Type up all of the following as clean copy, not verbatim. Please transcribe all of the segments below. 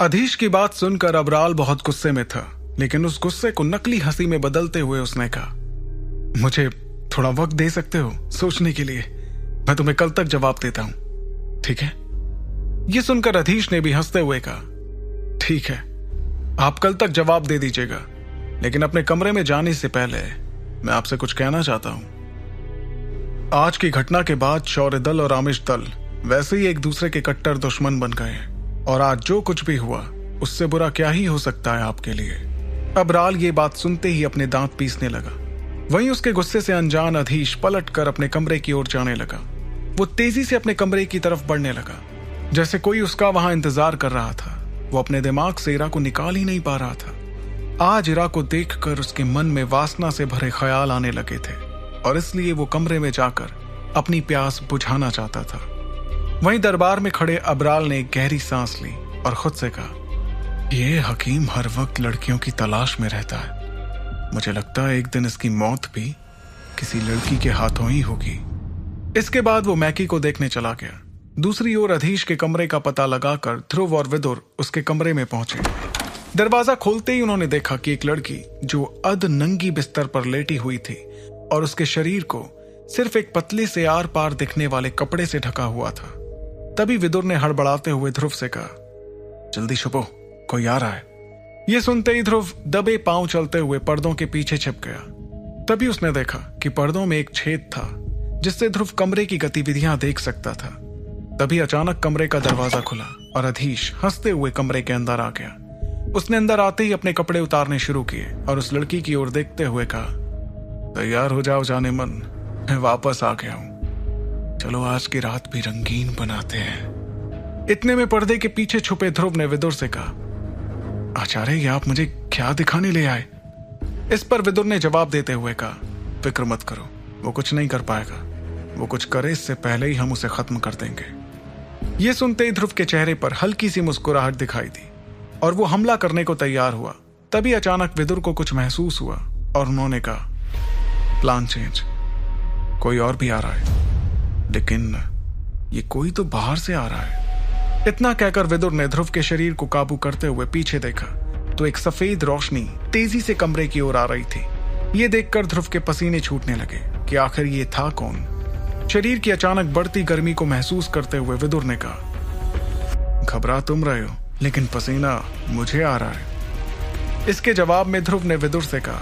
अधीश की बात सुनकर अबराल बहुत गुस्से में था, लेकिन उस गुस्से को नकली हंसी में बदलते हुए उसने कहा, मुझे थोड़ा वक्त दे सकते हो सोचने के लिए? मैं तुम्हें कल तक जवाब देता हूं, ठीक है? यह सुनकर अधीश ने भी हंसते हुए कहा, ठीक है, आप कल तक जवाब दे दीजिएगा, लेकिन अपने कमरे में जाने से पहले मैं आपसे कुछ कहना चाहता हूं। आज की घटना के बाद शौर्य दल और आमिष दल वैसे ही एक दूसरे के कट्टर दुश्मन बन गए हैं, और आज जो कुछ भी हुआ उससे बुरा क्या ही हो सकता है आपके लिए। अबराल ये बात सुनते ही अपने दांत पीसने लगा। वहीं उसके गुस्से से अनजान अधीश पलट कर अपने कमरे की ओर जाने लगा। वो तेजी से अपने कमरे की तरफ बढ़ने लगा, जैसे कोई उसका वहां इंतजार कर रहा था। वो अपने दिमाग से इरा को निकाल ही नहीं पा रहा था। आज इरा को देखकर उसके मन में वासना से भरे ख्याल आने लगे थे, और इसलिए वो कमरे में जाकर अपनी प्यास बुझाना चाहता था। वहीं दरबार में खड़े अबराल ने एक गहरी सांस ली और खुद से कहा, ये हकीम हर वक्त लड़कियों की तलाश में रहता है। मुझे लगता है एक दिन इसकी मौत भी किसी लड़की के हाथों ही होगी। इसके बाद वो मैकी को देखने चला गया। दूसरी ओर अधीश के कमरे का पता लगाकर ध्रुव और विदुर उसके कमरे में पहुंचे। दरवाजा खोलते ही उन्होंने देखा कि एक लड़की जो अध नंगी बिस्तर पर लेटी हुई थी और उसके शरीर को सिर्फ एक पतले से आर पार दिखने वाले कपड़े से ढका हुआ था। तभी विदुर ने हड़बड़ाते हुए ध्रुव से कहा, जल्दी छुपो, कोई आ रहा है। यह सुनते ही ध्रुव दबे पांव चलते हुए पर्दों के पीछे छिप गया। तभी उसने देखा कि पर्दों में एक छेद था जिससे ध्रुव कमरे की गतिविधियां देख सकता था। तभी अचानक कमरे का दरवाजा खुला और अधीश हंसते हुए कमरे के अंदर आ गया। उसने अंदर आते ही अपने कपड़े उतारने शुरू किए और उस लड़की की ओर देखते हुए कहा, तैयार हो जाओ जाने मन, मैं वापस आ गया हूं। चलो आज की रात भी रंगीन बनाते हैं। इतने में पर्दे के पीछे छुपे ध्रुव ने विदुर से कहा, आचार्य ये आप मुझे क्या दिखाने ले आए? इस पर विदुर ने जवाब देते हुए कहा, फिक्र मत करो, वो कुछ नहीं कर पाएगा। वो कुछ करे इससे पहले ही हम उसे खत्म कर देंगे। ये सुनते ही ध्रुव के चेहरे पर हल्की सी मुस्कुराहट दिखाई दी और वो हमला करने को तैयार हुआ। तभी अचानक विदुर को कुछ महसूस हुआ और उन्होंने कहा, प्लान चेंज, कोई और भी आ रहा है, लेकिन ये कोई तो बाहर से आ रहा है। इतना कहकर विदुर ने ध्रुव के शरीर को काबू करते हुए पीछे देखा तो एक सफेद रोशनी तेजी से कमरे की ओर आ रही थी। ये देखकर ध्रुव के पसीने छूटने लगे कि आखिर ये था कौन। शरीर की अचानक बढ़ती गर्मी को महसूस करते हुए विदुर ने कहा, घबरा तुम रहे हो, लेकिन पसीना मुझे आ रहा है। इसके जवाब में ध्रुव ने विदुर से कहा,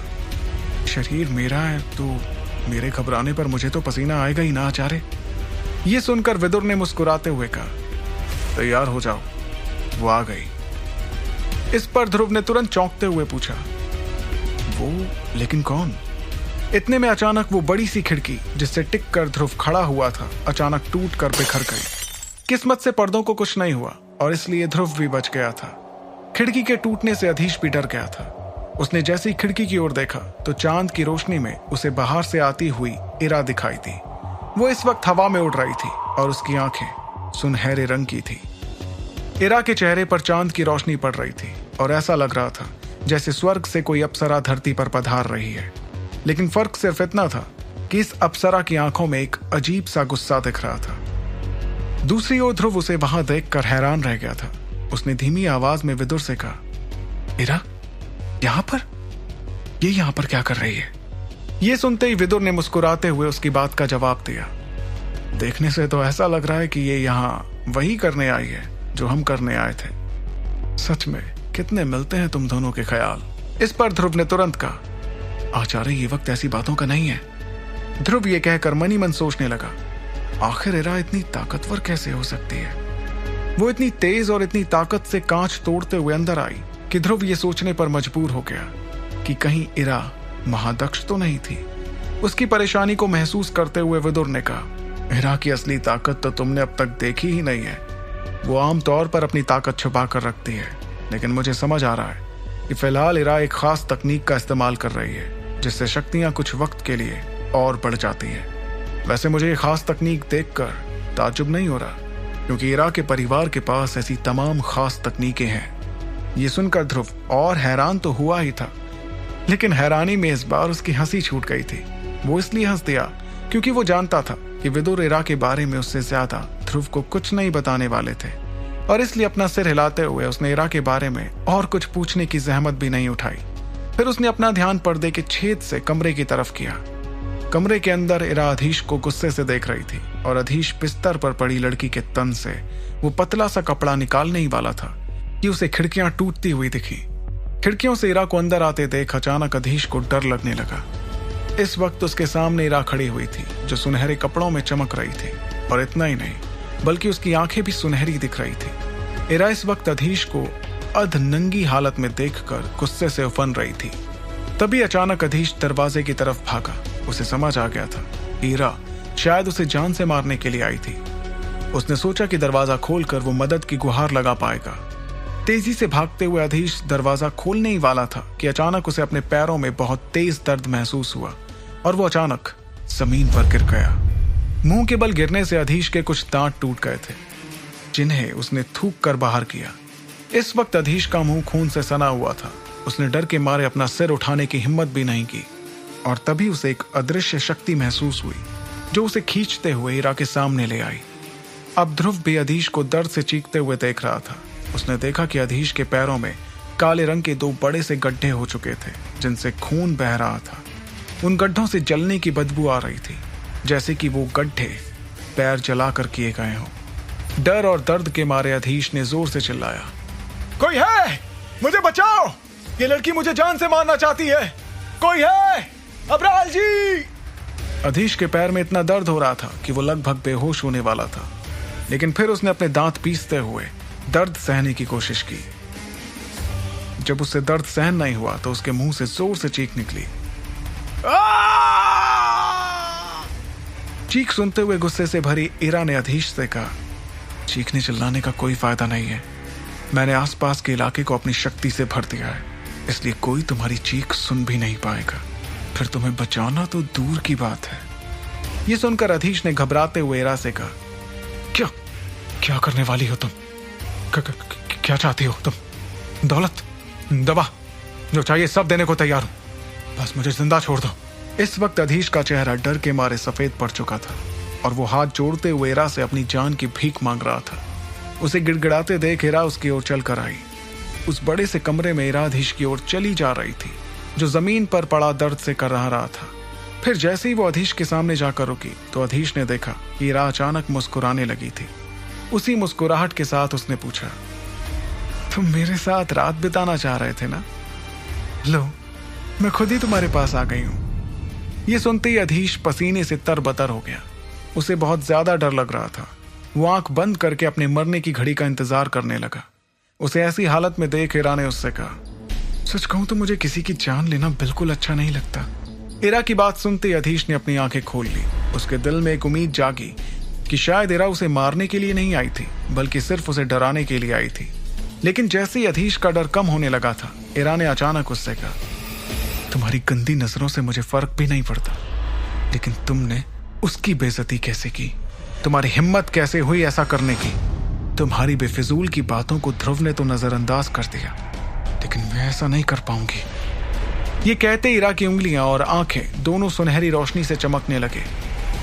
शरीर मेरा है तो मेरे घबराने पर मुझे तो पसीना आएगा ही ना आचार्य। ये सुनकर विदुर ने मुस्कुराते हुए कहा, तैयार हो जाओ, वो आ गई। इस पर ध्रुव ने तुरंत चौंकते हुए पूछा, वो लेकिन कौन? इतने में अचानक वो बड़ी सी खिड़की जिससे टिक कर ध्रुव खड़ा हुआ था अचानक टूट कर बिखर गई। किस्मत से पर्दों को कुछ नहीं हुआ और इसलिए ध्रुव भी बच गया था। खिड़की के टूटने से अधीश भी डर गया था। उसने जैसे ही खिड़की की ओर देखा तो चांद की रोशनी में उसे बाहर से आती हुई इरा दिखाई दी। वो इस वक्त हवा में उड़ रही थी और उसकी आंखें सुनहरे रंग की थी। इरा के चेहरे पर चांद की रोशनी पड़ रही थी और ऐसा लग रहा था जैसे स्वर्ग से कोई अप्सरा धरती पर पधार रही है। लेकिन फर्क सिर्फ इतना था कि इस अप्सरा की आंखों में एक अजीब सा गुस्सा दिख रहा था। दूसरी ओर ध्रुव उसे वहां देखकर हैरान रह गया था। उसने धीमी आवाज में विदुर से कहा, इरा, यहां पर? ये यहां पर क्या कर रही है? ये सुनते ही विदुर ने मुस्कुराते हुए उसकी बात का जवाब दिया, देखने से तो ऐसा लग रहा है कि ये यहां वही करने आई है जो हम करने आए थे। सच में कितने मिलते हैं तुम दोनों के ख्याल। इस पर ध्रुव ने तुरंत कहा, आचार्य ये वक्त ऐसी बातों का नहीं है। ध्रुव ये कहकर मन ही मन सोचने लगा, आखिर इरा इतनी ताकतवर कैसे हो सकती है? वो इतनी तेज और इतनी ताकत से कांच तोड़ते हुए अंदर आई कि ध्रुव ये सोचने पर मजबूर हो गया कि कहीं इरा महादक्ष तो नहीं थी। उसकी परेशानी को महसूस करते हुए विदुर ने कहा, इरा की असली ताकत तो तुमने अब तक देखी ही नहीं है। वो आमतौर पर अपनी ताकत छुपा कर रखती है, लेकिन मुझे समझ आ रहा है कि फिलहाल इरा एक खास तकनीक का इस्तेमाल कर रही है जिससे शक्तियां कुछ वक्त के लिए और बढ़ जाती हैं। वैसे मुझे ये खास तकनीक देखकर ताज्जुब नहीं हो रहा, क्योंकि इरा के परिवार के पास ऐसी तमाम खास तकनीकें हैं। ये सुनकर ध्रुव और हैरान तो हुआ ही था, लेकिन हैरानी में इस बार उसकी हंसी छूट गई थी। वो इसलिए हंस दिया क्योंकि वो जानता था कि विदुर इरा के बारे में उससे ज्यादा ध्रुव को कुछ नहीं बताने वाले थे। और इसलिए अपना सिर हिलाते हुए उसने इरा के बारे में और कुछ पूछने की जहमत भी नहीं उठाई। फिर उसने अपना ध्यान पर्दे के छेद से कमरे की तरफ किया। कमरे के अंदर इरा अधीश को गुस्से से देख रही थी और अधीश बिस्तर पर पड़ी लड़की के तन से वो पतला सा कपड़ा निकालने ही वाला था कि उसे खिड़कियां टूटती हुई दिखी। खिड़कियों से इरा को अंदर आते देख अचानक अधीश को डर लगने लगा। इस वक्त उसके सामने इरा खड़ी हुई थी जो सुनहरे कपड़ों में चमक रही थी, और इतना ही नहीं बल्कि उसकी आंखें भी सुनहरी दिख रही थी। इरा इस वक्त अधीश को अधनंगी हालत में देखकर गुस्से से उफन रही थी। तभी अचानक अधीश दरवाजे की तरफ भागा। उसे समझ आ गया था इरा शायद उसे जान से मारने के लिए आई थी। उसने सोचा कि दरवाजा खोलकर वो मदद की गुहार लगा पाएगा। तेजी से भागते हुए अधीश दरवाजा खोलने ही वाला था कि अचानक उसे अपने पैरों में बहुत तेज दर्द महसूस हुआ और वो अचानक जमीन पर गिर गया। मुंह के बल गिरने से अधीश के कुछ दांत टूट गए थे जिन्हें उसने थूक कर बाहर किया। इस वक्त अधीश का मुंह खून से सना हुआ था। उसने डर के मारे अपना सिर उठाने की हिम्मत भी नहीं की, और तभी उसे एक अदृश्य शक्ति महसूस हुई जो उसे खींचते हुए इरा के सामने ले आई। अब ध्रुव भी अधीश को दर्द से चीखते हुए देख रहा था। उसने देखा कि अधीश के पैरों में काले रंग के 2 बड़े से गड्ढे हो चुके थे जिनसे खून बह रहा था। उन गड्ढों से जलने की बदबू आ रही थी, जैसे कि वो गड्ढे पैर जलाकर किए गए हों। डर और दर्द के मारे अधीश ने जोर से चिल्लाया, कोई है? मुझे बचाओ! ये लड़की मुझे जान से मारना चाहती है। कोई है? अबराल जी! अधीश के पैर में इतना दर्द हो रहा था कि वो लगभग बेहोश होने वाला था, लेकिन फिर उसने अपने दांत पीसते हुए दर्द सहने की कोशिश की। जब उससे दर्द सहन नहीं हुआ तो उसके मुंह से जोर से चीख निकली। चीख सुनते हुए गुस्से से भरी इरा ने अधीश से कहा, चीखने चिल्लाने का कोई फायदा नहीं है। मैंने आसपास के इलाके को अपनी शक्ति से भर दिया है, इसलिए कोई तुम्हारी चीख सुन भी नहीं पाएगा। फिर तुम्हें बचाना तो दूर की बात है। ये सुनकर अधीश ने घबराते हुए इरा से कहा, क्या क्या करने वाली हो तुम? क्या चाहती हो तुम? दौलत, दवा, जो चाहिए सब देने को तैयार हूं, बस मुझे जिंदा छोड़ दो। इस वक्त अधीश का चेहरा डर के मारे सफेद पड़ चुका था और वो हाथ जोड़ते हुए इरा से अपनी जान की भीख मांग रहा था। उसे गिड़गिड़ाते देख इरा उसकी ओर चल कर आई। उस बड़े से कमरे में इरा अधीश की ओर चली जा रही थी जो जमीन पर पड़ा दर्द से कर रहा था। फिर जैसे ही वो अधीश के सामने जाकर रुकी तो अधीश ने देखा कि इरा अचानक मुस्कुराने लगी थी। उसी मुस्कुराहट के साथ उसने पूछा, तुम मेरे साथ रात बिताना चाह रहे थे ना? लो, मैं खुद ही तुम्हारे पास आ गई हूं। ये सुनते ही अधीश पसीने से तरबतर हो गया। उसे बहुत ज्यादा डर लग रहा था। वो आंख बंद करके अपने मरने की घड़ी का इंतजार करने लगा। उसे ऐसी हालत में देख इरा ने उससे कहा, सच कहूं तो मुझे किसी की जान लेना बिल्कुल अच्छा नहीं लगता। इरा की बात सुनते ही अधीश ने अपनी आंखें खोल ली। उसके दिल में एक उम्मीद जागी कि शायद इरा उसे मारने के लिए नहीं आई थी बल्कि सिर्फ उसे डराने के लिए आई थी। लेकिन जैसे ही अधीश का डर कम होने लगा था, इरा ने अचानक उससे कहा, तुम्हारी गंदी नजरों से मुझे फर्क भी नहीं पड़ता, लेकिन तुमने उसकी बेइज्जती कैसे की? तुम्हारी हिम्मत कैसे हुई ऐसा करने की? तुम्हारी बेफिजूल की बातों को ध्रुव ने तो नजरअंदाज कर दिया, लेकिन मैं ऐसा नहीं कर पाऊंगी। ये कहते इरा की उंगलियां और आंखें दोनों सुनहरी रोशनी से चमकने लगे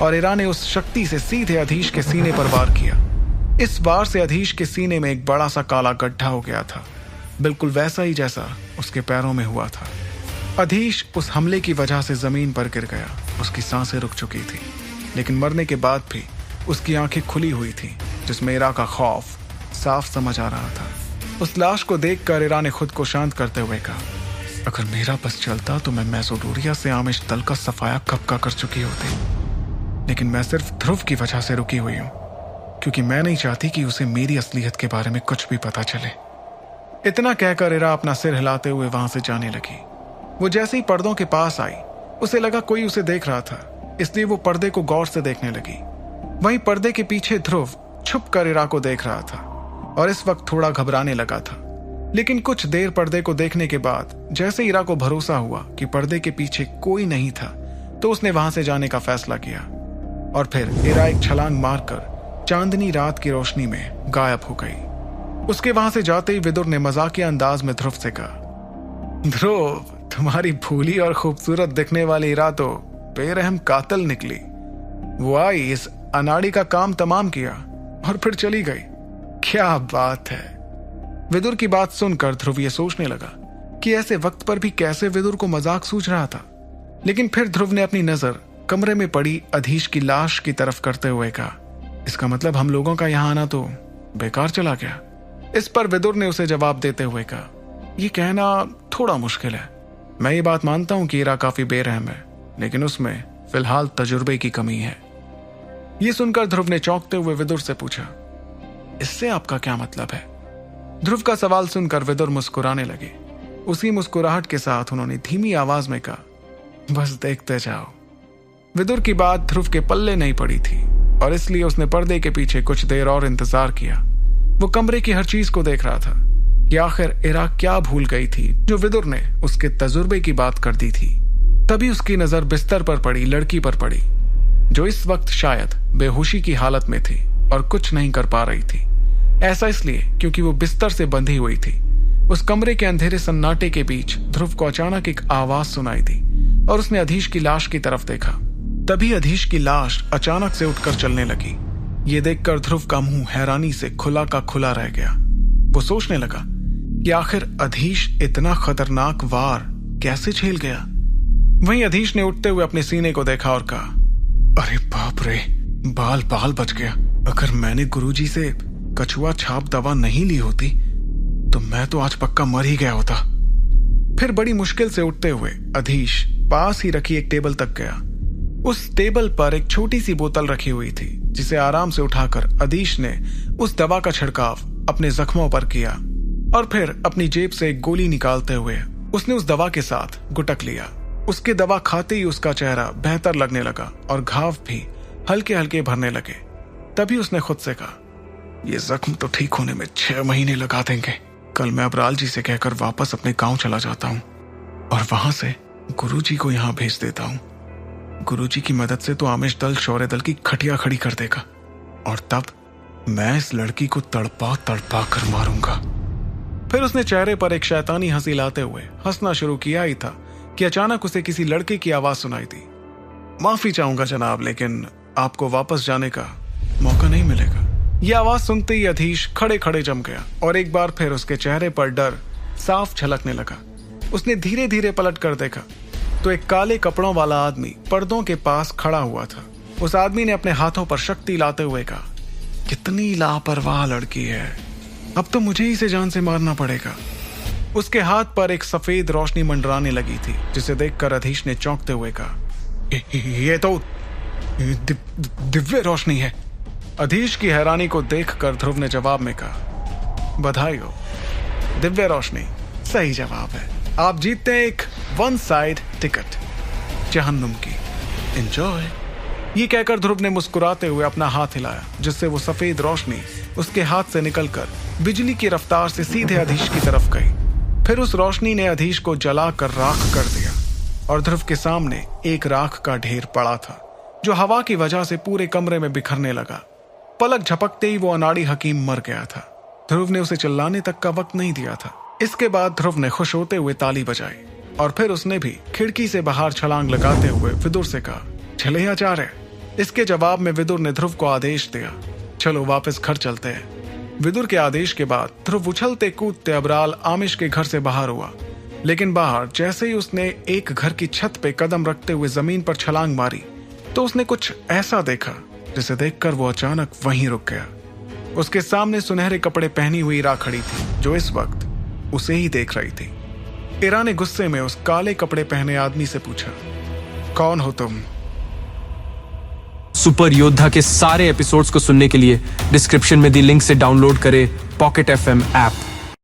और इरा ने उस शक्ति से सीधे अधीश के सीने पर वार किया। इस वार से अधीश के सीने में एक बड़ा सा काला गड्ढा हो गया था, बिल्कुल वैसा ही जैसा उसके पैरों में हुआ था। अधीश उस हमले की वजह से जमीन पर गिर गया। उसकी सांसें रुक चुकी थी, लेकिन मरने के बाद भी उसकी आंखें खुली हुई थी, जिसमें इरा का खौफ साफ समझ आ रहा था। उस लाश को देखकर इरा ने खुद को शांत करते हुए कहा, अगर मेरा बस चलता तो मैं मैसोडोरिया से आमिश दल का सफाया कब का कर चुकी होती, लेकिन मैं सिर्फ ध्रुव की वजह से रुकी हुई हूं, क्योंकि मैं नहीं चाहती कि उसे मेरी असलियत के बारे में कुछ भी पता चले। इतना कहकर इरा अपना सिर हिलाते हुए वहां से जाने लगी। वो जैसे ही पर्दों के पास आई, उसे लगा कोई उसे देख रहा था, इसलिए वो पर्दे को गौर से देखने लगी। वहीं पर्दे के पीछे ध्रुव छुप कर इरा को देख रहा था और इस वक्त थोड़ा घबराने लगा था। लेकिन कुछ देर पर्दे को देखने के बाद जैसे इरा को भरोसा हुआ कि पर्दे के पीछे कोई नहीं था, तो उसने वहां से जाने का फैसला किया और फिर इरा एक छलांग मारकर चांदनी रात की रोशनी में गायब हो गई। उसके वहां से जाते ही विदुर ने मजाकिया अंदाज में ध्रुव से कहा, ध्रुव, तुम्हारी भूली और खूबसूरत दिखने वाली इरा तो बेरहम कातिल निकली। वो आई, इस अनाड़ी का काम तमाम किया और फिर चली गई। क्या बात है। विदुर की बात सुनकर ध्रुव ये सोचने लगा कि ऐसे वक्त पर भी कैसे विदुर को मजाक सूझ रहा था। लेकिन फिर ध्रुव ने अपनी नजर कमरे में पड़ी अधीश की लाश की तरफ करते हुए कहा, इसका मतलब हम लोगों का यहां आना तो बेकार चला गया। इस पर विदुर ने उसे जवाब देते हुए कहा, यह कहना थोड़ा मुश्किल है। मैं ये बात मानता हूं कि ईरा काफी बेरहम है, लेकिन उसमें फिलहाल तजुर्बे की कमी है। यह सुनकर ध्रुव ने चौंकते हुए विदुर से पूछा, इससे आपका क्या मतलब है? ध्रुव का सवाल सुनकर विदुर मुस्कुराने लगे। उसी मुस्कुराहट के साथ उन्होंने धीमी आवाज में कहा, बस देखते जाओ। विदुर की बात ध्रुव के पल्ले नहीं पड़ी थी और इसलिए उसने पर्दे के पीछे कुछ देर और इंतजार किया। वो कमरे की हर चीज को देख रहा था कि आखिर ईरा क्या भूल गई थी जो विदुर ने उसके तजुर्बे की बात कर दी थी। तभी उसकी नजर बिस्तर पर पड़ी लड़की पर पड़ी, जो इस वक्त शायद बेहोशी की हालत में थी और कुछ नहीं कर पा रही थी। ऐसा इसलिए क्योंकि वो बिस्तर से बंधी हुई थी। उस कमरे के अंधेरे सन्नाटे के बीच ध्रुव को अचानक एक आवाज सुनाई दी और उसने अधीश की लाश की तरफ देखा। तभी अधीश की लाश अचानक से उठकर चलने लगी। ये देखकर ध्रुव का मुंह हैरानी से खुला का खुला रह गया। वो सोचने लगा कि आखिर अधीश इतना खतरनाक वार कैसे झेल गया। वहीं अधीश ने उठते हुए अपने सीने को देखा और कहा, अरे बाप रे, बाल बाल बच गया। अगर मैंने गुरुजी से कछुआ छाप दवा नहीं ली होती तो मैं तो आज पक्का मर ही गया होता। फिर बड़ी मुश्किल से उठते हुए अधीश पास ही रखी एक टेबल तक गया। उस टेबल पर एक छोटी सी बोतल रखी हुई थी, जिसे आराम से उठाकर अधीश ने उस दवा का छिड़काव अपने जख्मों पर किया और फिर अपनी जेब से एक गोली निकालते हुए उसने उस दवा के साथ गुटक लिया। उसके दवा खाते ही उसका चेहरा बेहतर लगने लगा और घाव भी हल्के हल्के भरने लगे। तभी उसने खुद से कहा, ये जख्म तो ठीक होने में 6 महीने लगा देंगे। कल मैं अबराल जी से कहकर वापस अपने गांव चला जाता हूँ और वहां से गुरुजी को यहाँ भेज देता हूँ। गुरुजी की मदद से तो आमिष दल शौर्य दल की खटिया खड़ी कर देगा और तब मैं इस लड़की को तड़पा तड़पा कर मारूंगा। फिर उसने चेहरे पर एक शैतानी हंसी लाते हुए हंसना शुरू किया ही था कि अचानक उसे किसी लड़के की आवाज सुनाई दी, माफी चाहूंगा जनाब, लेकिन आपको वापस जाने का मौका नहीं मिलेगा। यह आवाज सुनते ही अधीश खड़े खड़े जम गया और एक बार फिर उसके चेहरे पर डर साफ झलकने लगा। उसने धीरे धीरे पलट कर देखा तो एक काले कपड़ों वाला आदमी पर्दों के पास खड़ा हुआ था। उस आदमी ने अपने हाथों पर शक्ति लाते हुए कहा, कितनी लापरवाह लड़की है, अब तो मुझे ही से जान से मारना पड़ेगा। उसके हाथ पर एक सफेद रोशनी मंडराने लगी थी, जिसे देखकर अधीश ने चौंकते हुए कहा, ये तो दिव्य रोशनी है। अधीश की हैरानी को देखकर ध्रुव ने जवाब में कहा, बधाई हो, दिव्य रोशनी सही जवाब है। आप जीतते हैं एक 1 साइड टिकट जहन्नुम की। एंजॉय। ये कहकर ध्रुव ने मुस्कुराते हुए अपना हाथ हिलाया, जिससे वो सफेद रोशनी उसके हाथ से निकलकर बिजली की रफ्तार से सीधे अधीश की तरफ गई। फिर उस रोशनी ने अधीश को जलाकर राख कर दिया और ध्रुव के सामने एक राख का ढेर पड़ा था, जो हवा की वजह से पूरे कमरे में बिखरने लगा। पलक झपकते ही वो अनाड़ी हकीम मर गया था। ध्रुव ने उसे चिल्लाने तक का वक्त नहीं दिया था। इसके बाद ध्रुव ने खुश होते हुए ताली बजाई और फिर उसने भी खिड़की से बाहर छलांग लगाते हुए विदुर से कहा, चले आचार्य। इसके जवाब में विदुर ने ध्रुव को आदेश दिया, चलो वापस घर चलते हैं। विदुर के आदेश के बाद ध्रुव उछलते कूदते अबराल आमिश के घर से बाहर हुआ, लेकिन बाहर जैसे ही उसने एक घर की छत पे कदम रखते हुए जमीन पर छलांग मारी तो उसने कुछ ऐसा देखा जिसे देखकर वो अचानक वहीं रुक गया। उसके सामने सुनहरे कपड़े पहनी हुई ईरा खड़ी थी, जो इस वक्त उसे ही देख रही थी। ईरा ने गुस्से में उस काले कपड़े पहने आदमी से पूछा, कौन हो तुम? सुपर योद्धा के सारे एपिसोड्स को सुनने के लिए डिस्क्रिप्शन में दी लिंक से डाउनलोड करें पॉकेट FM ऐप।